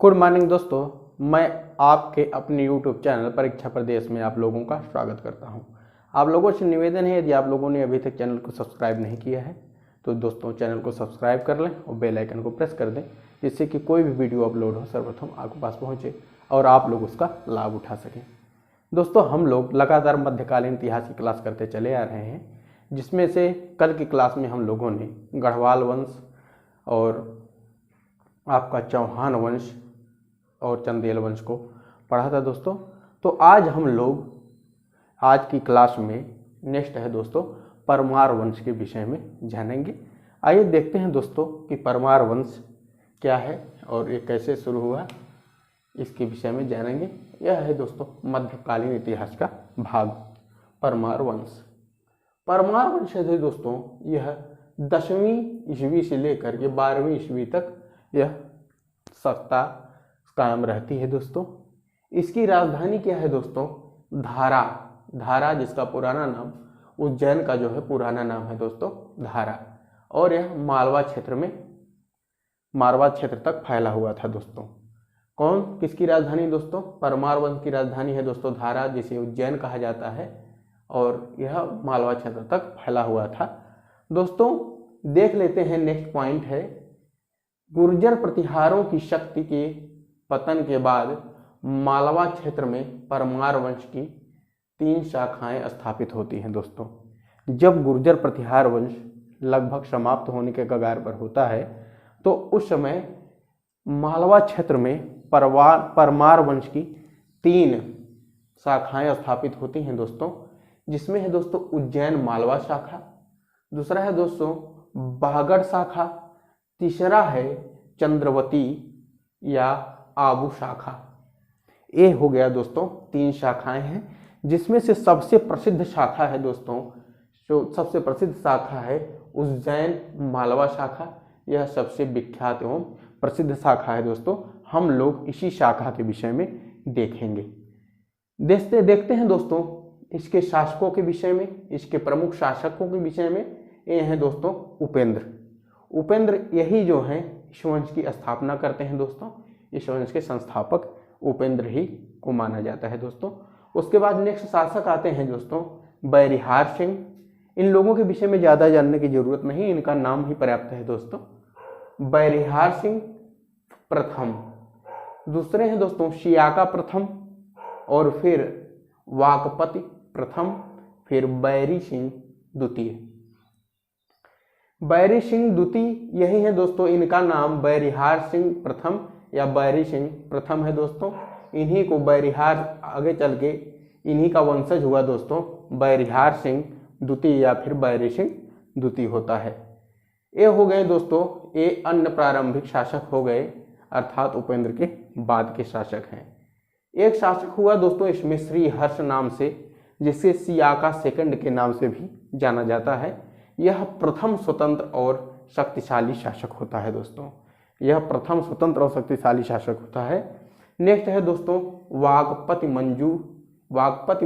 Good morning दोस्तों, मैं आपके अपने YouTube चैनल परीक्षा प्रदेश में आप लोगों का स्वागत करता हूं। आप लोगों से निवेदन है, यदि आप लोगों ने अभी तक चैनल को सब्सक्राइब नहीं किया है तो दोस्तों चैनल को सब्सक्राइब कर लें और बेल आइकन को प्रेस कर दें, जिससे कि कोई भी वीडियो अपलोड हो सर्वप्रथम आपके पास पहुंचे और आप लोग उसका लाभ उठा सकें। दोस्तों, हम लोग लगातार मध्यकालीन इतिहास की क्लास करते चले आ रहे हैं, जिसमें से कल की क्लास में हम लोगों ने गढ़वाल वंश और आपका चौहान वंश और चंदेल वंश को पढ़ा था दोस्तों। तो आज हम लोग आज की क्लास में नेक्स्ट है दोस्तों परमार वंश के विषय में जानेंगे। आइए देखते हैं दोस्तों कि परमार वंश क्या है और ये कैसे शुरू हुआ, इसके विषय में जानेंगे। यह है दोस्तों मध्यकालीन इतिहास का भाग परमार वंश। परमार वंश है दोस्तों, यह 10वीं ईस्वी से लेकर के 12वीं ईस्वी तक यह सत्ता कायम रहती है दोस्तों। इसकी राजधानी क्या है दोस्तों? धारा, जिसका पुराना नाम उज्जैन का जो है पुराना नाम है दोस्तों धारा, और यह मालवा क्षेत्र तक फैला हुआ था दोस्तों। कौन किसकी राजधानी दोस्तों? परमार वंश की राजधानी है दोस्तों धारा, जिसे उज्जैन कहा जाता है, और यह मालवा क्षेत्र तक फैला हुआ था दोस्तों। देख लेते हैं, नेक्स्ट पॉइंट है गुर्जर प्रतिहारों की शक्ति के पतन के बाद मालवा क्षेत्र में परमार वंश की 3 शाखाएं स्थापित होती हैं दोस्तों। जब गुर्जर प्रतिहार वंश लगभग समाप्त होने के कगार पर होता है तो उस समय मालवा क्षेत्र में परमार वंश की 3 शाखाएं स्थापित होती हैं दोस्तों, जिसमें है दोस्तों उज्जैन मालवा शाखा, दूसरा है दोस्तों बागड़ शाखा, तीसरा है चंद्रवती या आबू शाखा। ये हो गया दोस्तों 3 शाखाएं हैं, जिसमें से सबसे प्रसिद्ध शाखा है दोस्तों, जो सबसे प्रसिद्ध शाखा है उज्जैन मालवा शाखा। यह सबसे विख्यात एवं प्रसिद्ध शाखा है दोस्तों। हम लोग इसी शाखा के विषय में देखेंगे। देखते हैं दोस्तों इसके शासकों के विषय में, इसके प्रमुख शासकों के विषय में। ये हैं दोस्तों उपेंद्र यही जो हैं इस वंश की स्थापना करते हैं दोस्तों। इस वंश के संस्थापक उपेंद्र ही को माना जाता है दोस्तों। उसके बाद नेक्स्ट शासक आते हैं दोस्तों बैरिहार सिंह। इन लोगों के विषय में ज़्यादा जानने की जरूरत नहीं, इनका नाम ही पर्याप्त है दोस्तों। बैरिहार सिंह प्रथम, दूसरे हैं दोस्तों सियाका प्रथम, और फिर वाकपति प्रथम, फिर बैरी सिंह द्वितीय। बैरी सिंह द्वितीय यही है दोस्तों, इनका नाम बैरिहार सिंह प्रथम या बैरी सिंह प्रथम है दोस्तों। इन्हीं को बैरिहार आगे चल के इन्हीं का वंशज हुआ दोस्तों बैरिहार सिंह द्वितीय या फिर बैरी सिंह द्वितीय होता है। ये हो गए दोस्तों, ये अन्य प्रारंभिक शासक हो गए, अर्थात उपेंद्र के बाद के शासक हैं। एक शासक हुआ दोस्तों इसमें श्री हर्ष नाम से, जिसे सियाका सेकंड के नाम से भी जाना जाता है। यह प्रथम स्वतंत्र और शक्तिशाली शासक होता है दोस्तों। यह प्रथम स्वतंत्र और शक्तिशाली शासक होता है। नेक्स्ट है दोस्तों वाकपति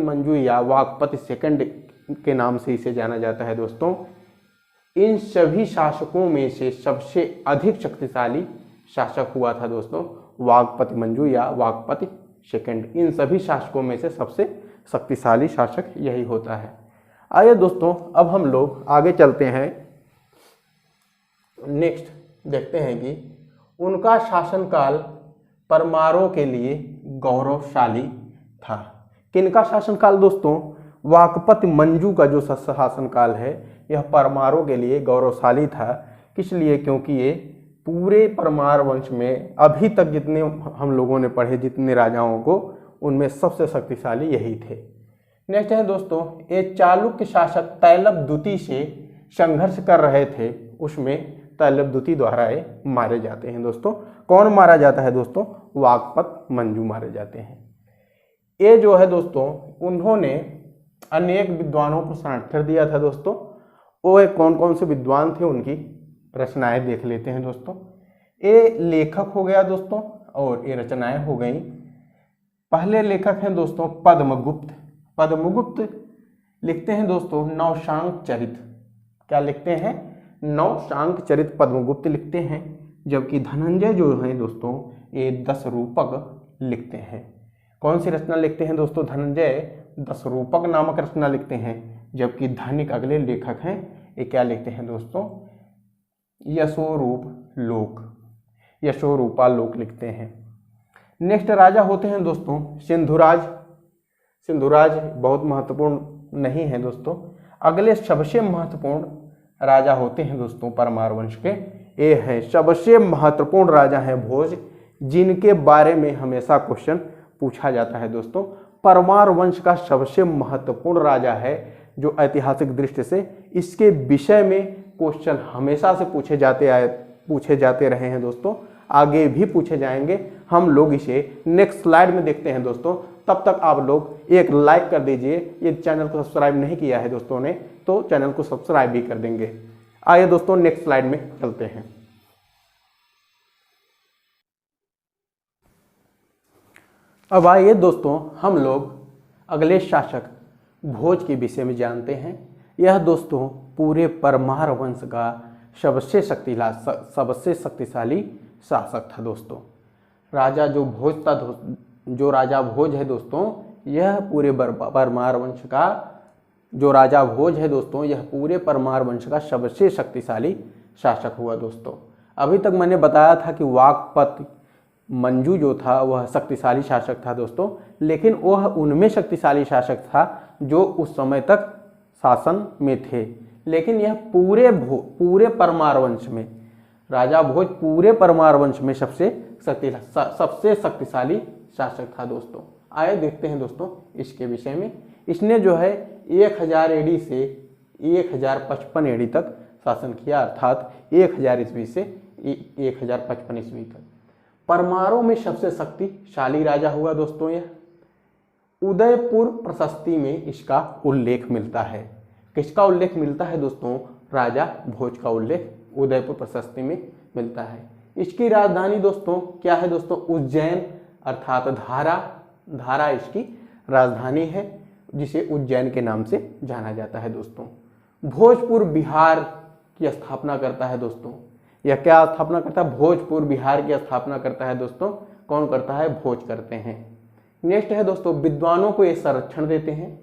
मंजू या वाकपति सेकंड के नाम से इसे जाना जाता है दोस्तों। इन सभी शासकों में से सबसे अधिक शक्तिशाली शासक हुआ था दोस्तों वाकपति मंजू या वाकपति सेकंड। इन सभी शासकों में से सबसे शक्तिशाली शासक यही होता है। आइए दोस्तों अब हम लोग आगे चलते हैं। नेक्स्ट देखते हैं कि उनका शासनकाल परमारों के लिए गौरवशाली था। किनका शासनकाल दोस्तों? वाकपति मंजू का जो शासनकाल है यह परमारों के लिए गौरवशाली था। किस लिए? क्योंकि ये पूरे परमार वंश में अभी तक जितने हम लोगों ने पढ़े, जितने राजाओं को, उनमें सबसे शक्तिशाली यही थे। नेक्स्ट है दोस्तों ये चालुक्य शासक तैलप द्वितीय से संघर्ष कर रहे थे, उसमें तैलप द्वितीय द्वारा ये मारे जाते हैं दोस्तों। कौन मारा जाता है दोस्तों? वाकपत मंजू मारे जाते हैं। ये जो है दोस्तों उन्होंने अनेक विद्वानों को संरक्षण दिया था दोस्तों। वो कौन कौन से विद्वान थे, उनकी रचनाएं देख लेते हैं दोस्तों। ये लेखक हो गया दोस्तों और ये रचनाएं हो गई। पहले लेखक हैं दोस्तों पद्मगुप्त लिखते हैं दोस्तों नवशांक चरित। क्या लिखते हैं? नवशांक चरित पद्मगुप्त लिखते हैं। जबकि धनंजय जो हैं दोस्तों ये 10 रूपक लिखते हैं। कौन सी रचना लिखते हैं दोस्तों धनंजय? 10 रूपक नामक रचना लिखते हैं। जबकि धनिक अगले लेखक हैं, ये क्या लिखते हैं दोस्तों? यशोरूपालोक लिखते हैं। नेक्स्ट राजा होते हैं दोस्तों सिंधुराज। सिंधुराज बहुत महत्वपूर्ण नहीं है दोस्तों। अगले सबसे महत्वपूर्ण राजा होते हैं दोस्तों परमार वंश के। ये है सबसे महत्वपूर्ण राजा हैं भोज, जिनके बारे में हमेशा क्वेश्चन पूछा जाता है दोस्तों। परमार वंश का सबसे महत्वपूर्ण राजा है जो ऐतिहासिक दृष्टि से इसके विषय में क्वेश्चन हमेशा से पूछे जाते रहे हैं दोस्तों, आगे भी पूछे जाएंगे। हम लोग इसे नेक्स्ट स्लाइड में देखते हैं दोस्तों। तब तक आप लोग एक लाइक कर दीजिए। ये चैनल को सब्सक्राइब नहीं किया है दोस्तों ने तो चैनल को सब्सक्राइब भी कर देंगे। आइए दोस्तों नेक्स्ट स्लाइड में चलते हैं। अब आइए दोस्तों हम लोग अगले शासक भोज के विषय में जानते हैं। यह दोस्तों पूरे परमार वंश का सबसे शक्तिशाली शासक था दोस्तों। राजा जो भोज था जो राजा भोज है दोस्तों, यह पूरे परमार वंश का जो राजा भोज है दोस्तों, यह पूरे परमार वंश का सबसे शक्तिशाली शासक हुआ दोस्तों। अभी तक मैंने बताया था कि वाकपत मंजू जो था वह शक्तिशाली शासक था दोस्तों, लेकिन वह उनमें शक्तिशाली शासक था जो उस समय तक शासन में थे। लेकिन यह पूरे परमार वंश में राजा भोज पूरे परमार वंश में सबसे शक्तिशाली शासक था दोस्तों। आइए देखते हैं दोस्तों इसके विषय में। इसने जो है 1000 एडी से 1055 एडी तक शासन किया, अर्थात 1000 ईस्वी से 1055 ईस्वी तक। परमारों में सबसे शक्तिशाली राजा हुआ दोस्तों यह। उदयपुर प्रशस्ति में इसका उल्लेख मिलता है। किसका उल्लेख मिलता है दोस्तों? राजा भोज का उल्लेख उदयपुर प्रशस्ति में मिलता है। इसकी राजधानी दोस्तों क्या है दोस्तों? उज्जैन, अर्थात धारा इसकी राजधानी है, जिसे उज्जैन के नाम से जाना जाता है दोस्तों। भोजपुर बिहार की स्थापना करता है दोस्तों। यह क्या स्थापना करता है? भोजपुर बिहार की स्थापना करता है दोस्तों। कौन करता है? भोज करते हैं। नेक्स्ट है दोस्तों विद्वानों को ये संरक्षण देते हैं।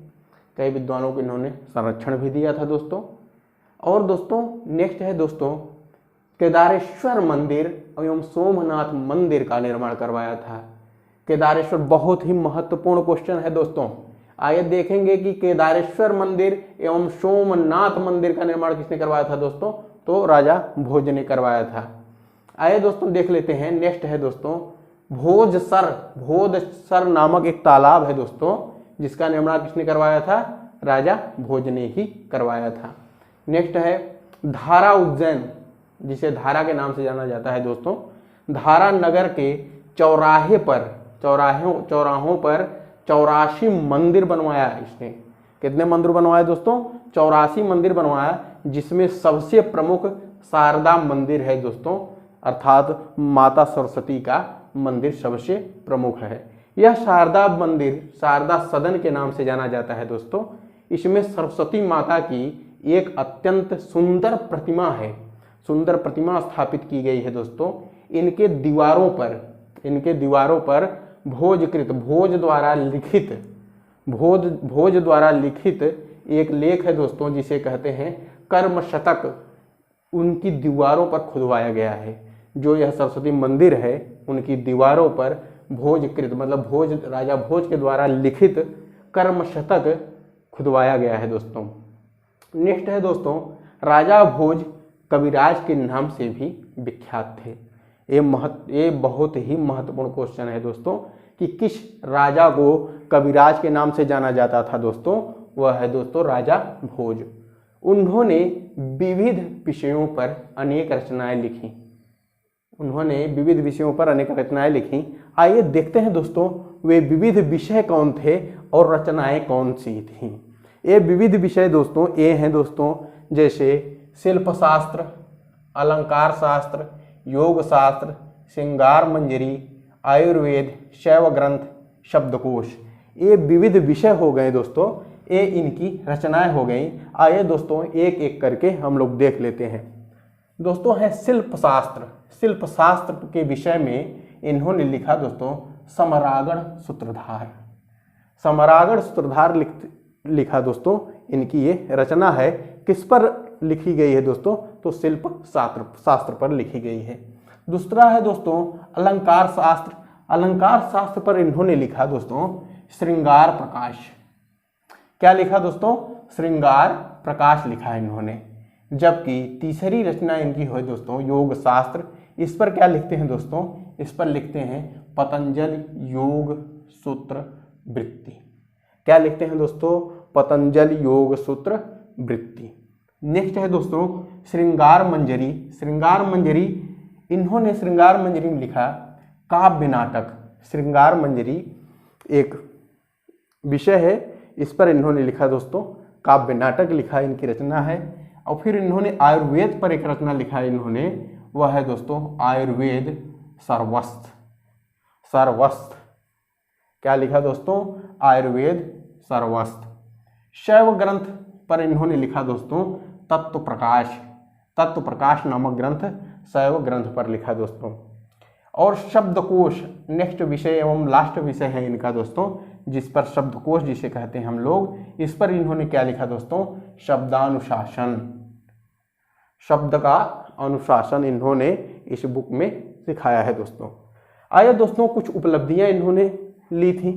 कई विद्वानों को इन्होंने संरक्षण भी दिया था दोस्तों। और दोस्तों नेक्स्ट है दोस्तों केदारेश्वर मंदिर एवं सोमनाथ मंदिर का निर्माण करवाया था। केदारेश्वर बहुत ही महत्वपूर्ण क्वेश्चन है दोस्तों। आइए देखेंगे कि केदारेश्वर मंदिर एवं सोमनाथ मंदिर का निर्माण किसने करवाया था दोस्तों? तो राजा भोज ने करवाया था। आइए दोस्तों देख लेते हैं। नेक्स्ट है दोस्तों भोजसर नामक एक तालाब है दोस्तों, जिसका निर्माण किसने करवाया था? राजा भोज ने ही करवाया था। नेक्स्ट है धारा उज्जैन, जिसे धारा के नाम से जाना जाता है दोस्तों। धारा नगर के चौराहों पर 84 मंदिर बनवाया इसने। कितने मंदिर बनवाए दोस्तों? 84 मंदिर बनवाया, जिसमें सबसे प्रमुख शारदा मंदिर है दोस्तों, अर्थात माता सरस्वती का मंदिर सबसे प्रमुख है। यह शारदा मंदिर शारदा सदन के नाम से जाना जाता है दोस्तों। इसमें सरस्वती माता की एक अत्यंत सुंदर प्रतिमा है, सुंदर प्रतिमा स्थापित की गई है दोस्तों। इनके दीवारों पर भोज द्वारा लिखित एक लेख है दोस्तों, जिसे कहते हैं कर्म शतक, उनकी दीवारों पर खुदवाया गया है। जो यह सरस्वती मंदिर है उनकी दीवारों पर राजा भोज के द्वारा लिखित कर्म शतक खुदवाया गया है दोस्तों। नेक्स्ट है दोस्तों राजा भोज कविराज के नाम से भी विख्यात थे। ये बहुत ही महत्वपूर्ण क्वेश्चन है दोस्तों कि किस राजा को कविराज के नाम से जाना जाता था दोस्तों? वह है दोस्तों राजा भोज। उन्होंने विविध विषयों पर अनेक रचनाएं लिखी। आइए देखते हैं दोस्तों वे विविध विषय कौन थे और रचनाएं कौन सी थीं। ये विविध विषय दोस्तों ये हैं दोस्तों, जैसे शिल्प शास्त्र, अलंकार शास्त्र, योग शास्त्र, श्रृंगार मंजरी, आयुर्वेद, शैव ग्रंथ, शब्दकोश। ये विविध विषय हो गए दोस्तों, ये इनकी रचनाएं हो गई। आइए दोस्तों एक एक करके हम लोग देख लेते हैं। दोस्तों है शिल्प शास्त्र। शिल्प शास्त्र के विषय में इन्होंने लिखा दोस्तों समरागण सूत्रधार। समरागण सूत्रधार लिखा दोस्तों। इनकी ये रचना है किस पर लिखी गई है दोस्तों? तो शिल्प शास्त्र पर लिखी गई है। दूसरा है दोस्तों अलंकार शास्त्र। अलंकार शास्त्र पर इन्होंने लिखा दोस्तों श्रृंगार प्रकाश। क्या लिखा दोस्तों? श्रृंगार प्रकाश लिखा इन्होंने। जबकि तीसरी रचना इनकी है दोस्तों योग शास्त्र। इस पर क्या लिखते हैं दोस्तों? इस पर लिखते हैं पतंजल योग सूत्र वृत्ति। क्या लिखते हैं दोस्तों? पतंजल योग सूत्र वृत्ति। नेक्स्ट है दोस्तों श्रृंगार मंजरी। श्रृंगार मंजरी, इन्होंने श्रृंगार मंजरी में लिखा काव्य नाटक। श्रृंगार मंजरी एक विषय है, इस पर इन्होंने लिखा दोस्तों काव्य नाटक लिखा, इनकी रचना है। और फिर इन्होंने आयुर्वेद पर एक रचना लिखा है इन्होंने, वह है दोस्तों आयुर्वेद सर्वस्त्र। सर्वस्त्र क्या लिखा दोस्तों? आयुर्वेद सर्वस्त्र। शैव ग्रंथ पर इन्होंने लिखा दोस्तों तत्व प्रकाश। तत्व प्रकाश नामक ग्रंथ शैव ग्रंथ पर लिखा दोस्तों। और शब्दकोश नेक्स्ट विषय एवं लास्ट विषय है इनका दोस्तों, जिस पर शब्दकोश जिसे कहते हैं हम लोग, इस पर इन्होंने क्या लिखा दोस्तों? शब्दानुशासन। शब्द का अनुशासन इन्होंने इस बुक में सिखाया है दोस्तों। आइए दोस्तों कुछ उपलब्धियां इन्होंने ली थी।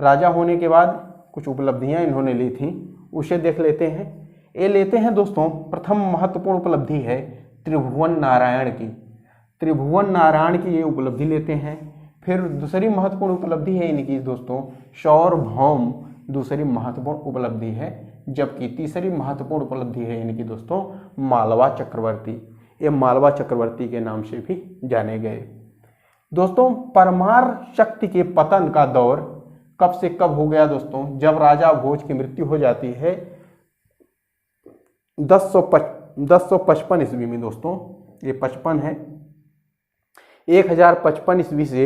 राजा होने के बाद कुछ उपलब्धियां इन्होंने ली थी, उसे देख लेते हैं। ये लेते हैं दोस्तों, प्रथम महत्वपूर्ण उपलब्धि है त्रिभुवन नारायण की। त्रिभुवन नारायण की ये उपलब्धि लेते हैं। फिर दूसरी महत्वपूर्ण उपलब्धि है इनकी दोस्तों सार्वभौम, दूसरी महत्वपूर्ण उपलब्धि है। जबकि तीसरी महत्वपूर्ण उपलब्धि है इनकी दोस्तों मालवा चक्रवर्ती। ये मालवा चक्रवर्ती के नाम से भी जाने गए। दोस्तों परमार शक्ति के पतन का दौर कब से कब हो गया दोस्तों? जब राजा भोज की मृत्यु हो जाती है 1055 ईस्वी में दोस्तों। ये 55 है। 1055 ईस्वी से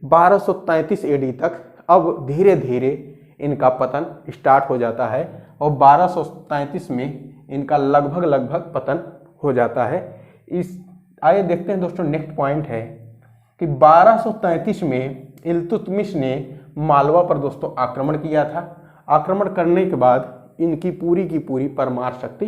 1233 एडी तक अब धीरे धीरे इनका पतन स्टार्ट हो जाता है और 1233 में इनका लगभग पतन हो जाता है। आइए देखते हैं दोस्तों, नेक्स्ट पॉइंट है कि 1233 में इल्तुतमिश ने मालवा पर दोस्तों आक्रमण किया था। आक्रमण करने के बाद इनकी पूरी की पूरी परमार शक्ति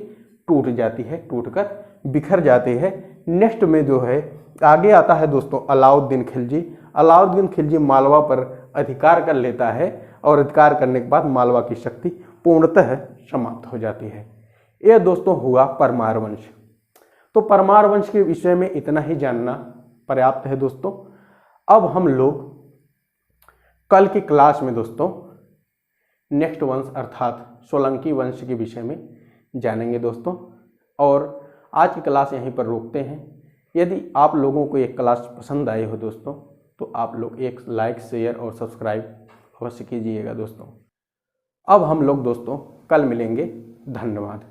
टूट जाती है, टूटकर बिखर जाती है। नेक्स्ट में जो है आगे आता है दोस्तों अलाउद्दीन खिलजी। अलाउद्दीन खिलजी मालवा पर अधिकार कर लेता है और अधिकार करने के बाद मालवा की शक्ति पूर्णतः समाप्त हो जाती है। यह दोस्तों हुआ परमार वंश। तो परमार वंश के विषय में इतना ही जानना पर्याप्त है दोस्तों। अब हम लोग कल की क्लास में दोस्तों नेक्स्ट वंश अर्थात सोलंकी वंश के विषय में जानेंगे दोस्तों। और आज की क्लास यहीं पर रोकते हैं। यदि आप लोगों को ये क्लास पसंद आई हो दोस्तों तो आप लोग एक लाइक शेयर और सब्सक्राइब अवश्य कीजिएगा दोस्तों। अब हम लोग दोस्तों कल मिलेंगे। धन्यवाद।